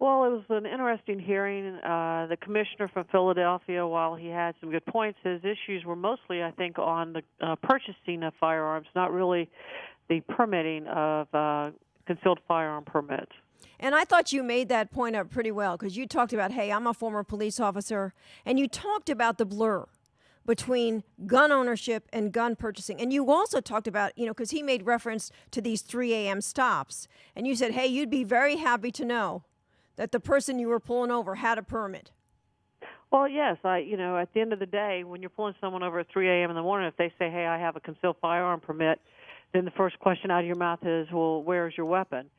Well, it was an interesting hearing. The commissioner from Philadelphia, while he had some good points, his issues were mostly, I think, on the purchasing of firearms, not really the permitting of concealed firearm permits. And I thought you made that point up pretty well because you talked about, hey, I'm a former police officer, and you talked about the blur between gun ownership and gun purchasing. And you also talked about, because he made reference to these 3 a.m. stops, and you said, hey, you'd be very happy to know that the person you were pulling over had a permit. Well, yes, at the end of the day, when you're pulling someone over at 3 a.m. in the morning, if they say, hey, I have a concealed firearm permit, then the first question out of your mouth is, well, where's your weapon?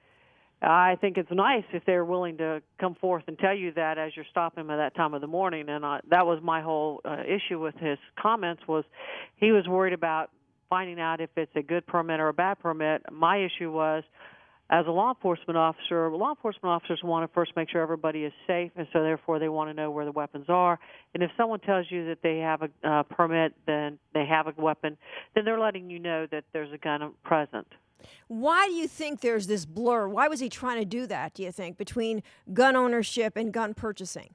I think it's nice if they're willing to come forth and tell you that as you're stopping them at that time of the morning. And that was my whole issue with his comments was he was worried about finding out if it's a good permit or a bad permit. My issue was, as a law enforcement officers want to first make sure everybody is safe, and so therefore they want to know where the weapons are. And if someone tells you that they have a permit, then they have a weapon, then they're letting you know that there's a gun present. Why do you think there's this blur? Why was he trying to do that, do you think, between gun ownership and gun purchasing?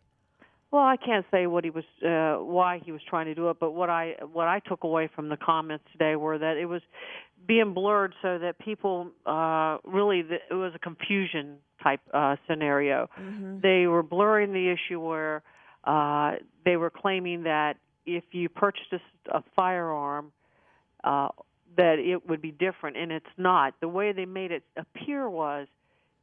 Well, I can't say what he was, why he was trying to do it, but what I took away from the comments today were that it was being blurred so that people it was a confusion type scenario. Mm-hmm. They were blurring the issue where they were claiming that if you purchased a firearm, that it would be different, and it's not. The way they made it appear was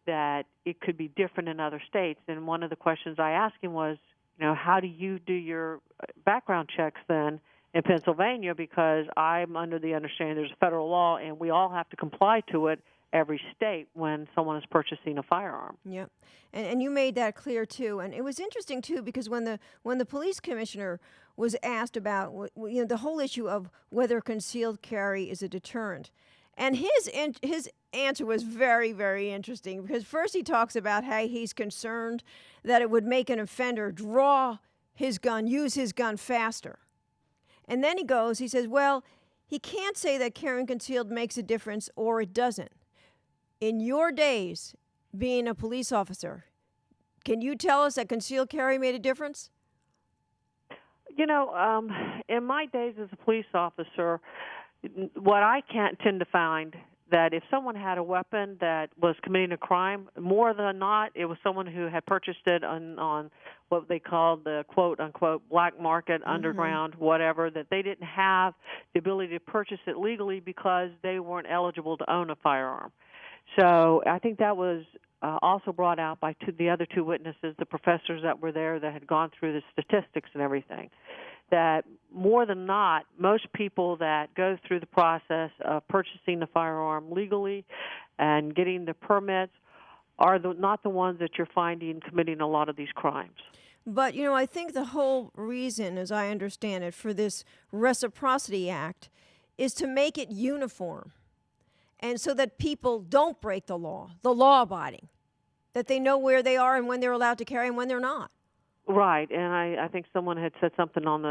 that it could be different in other states. And one of the questions I asked him was, how do you do your background checks then in Pennsylvania? Because I'm under the understanding there's a federal law, and we all have to comply to it every state when someone is purchasing a firearm. Yeah, and you made that clear too. And it was interesting too because when the police commissioner was asked about the whole issue of whether concealed carry is a deterrent, and his answer was very, very interesting because first he talks about how he's concerned that it would make an offender draw his gun, use his gun faster. And then he says, well, he can't say that carrying concealed makes a difference or it doesn't. In your days being a police officer, can you tell us that concealed carry made a difference? In my days as a police officer, what I can't tend to find that if someone had a weapon that was committing a crime, more than not, it was someone who had purchased it on what they called the quote-unquote black market, underground, whatever, that they didn't have the ability to purchase it legally because they weren't eligible to own a firearm. So I think that was also brought out by the other two witnesses, the professors that were there that had gone through the statistics and everything, that more than not, most people that go through the process of purchasing the firearm legally and getting the permits are not the ones that you're finding committing a lot of these crimes. But, I think the whole reason, as I understand it, for this Reciprocity Act is to make it uniform. And so that people don't break the law-abiding, that they know where they are and when they're allowed to carry and when they're not. Right, and I think someone had said something on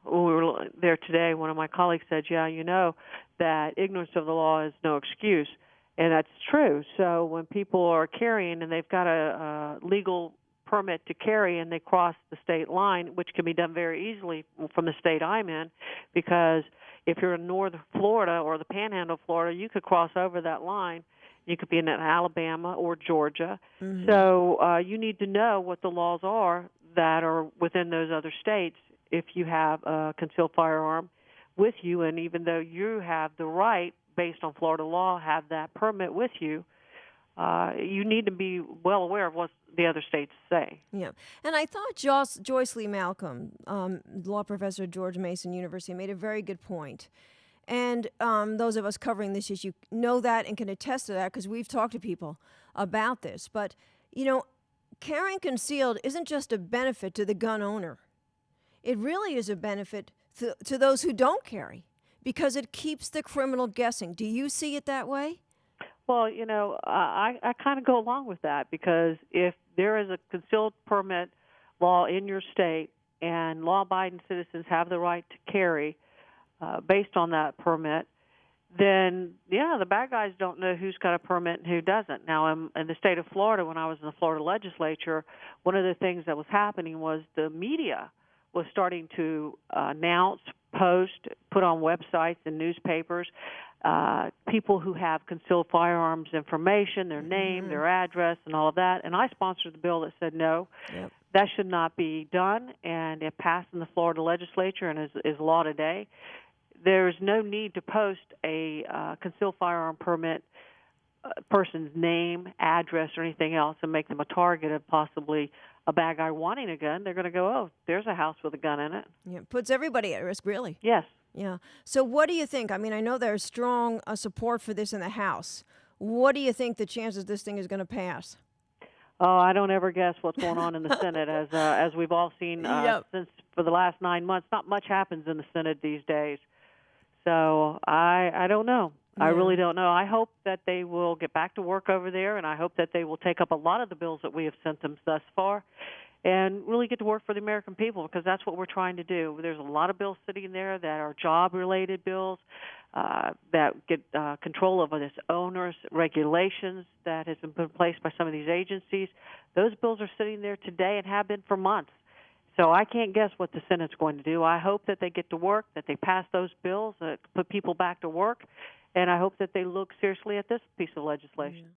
when we were there today. One of my colleagues said, that ignorance of the law is no excuse, and that's true. So when people are carrying and they've got a legal permit to carry and they cross the state line, which can be done very easily from the state I'm in, because if you're in northern Florida or the panhandle of Florida, you could cross over that line. You could be in Alabama or Georgia. Mm-hmm. So you need to know what the laws are that are within those other states if you have a concealed firearm with you. And even though you have the right, based on Florida law, have that permit with you, you need to be well aware of what the other states say. Yeah, and I thought Joyce Lee Malcolm, law professor at George Mason University, made a very good point. And those of us covering this issue know that and can attest to that because we've talked to people about this. But, carrying concealed isn't just a benefit to the gun owner. It really is a benefit to those who don't carry because it keeps the criminal guessing. Do you see it that way? Well, I kind of go along with that because if there is a concealed permit law in your state and law-abiding citizens have the right to carry based on that permit, then yeah, the bad guys don't know who's got a permit and who doesn't. Now, in the state of Florida, when I was in the Florida legislature, one of the things that was happening was the media was starting to announce, post, put on websites and newspapers, people who have concealed firearms information, their name, Mm-hmm. their address, and all of that. And I sponsored the bill that said no, Yep. that should not be done, and it passed in the Florida legislature and is law today. There's no need to post a concealed firearm permit person's name, address, or anything else and make them a target of possibly a bad guy wanting a gun. They're going to go, oh, there's a house with a gun in it. Yeah, puts everybody at risk, really. Yes. Yeah. So, what do you think? I mean, I know there's strong support for this in the House. What do you think the chances this thing is going to pass? Oh, I don't ever guess what's going on in the Senate, as we've all seen Yep. since for the last 9 months. Not much happens in the Senate these days. So I don't know. I Yeah. really don't know. I hope that they will get back to work over there, and I hope that they will take up a lot of the bills that we have sent them thus far and really get to work for the American people, because that's what we're trying to do. There's a lot of bills sitting there that are job-related bills that get control over this onerous regulations that has been put in place by some of these agencies. Those bills are sitting there today and have been for months. So I can't guess what the Senate's going to do. I hope that they get to work, that they pass those bills that put people back to work, and I hope that they look seriously at this piece of legislation.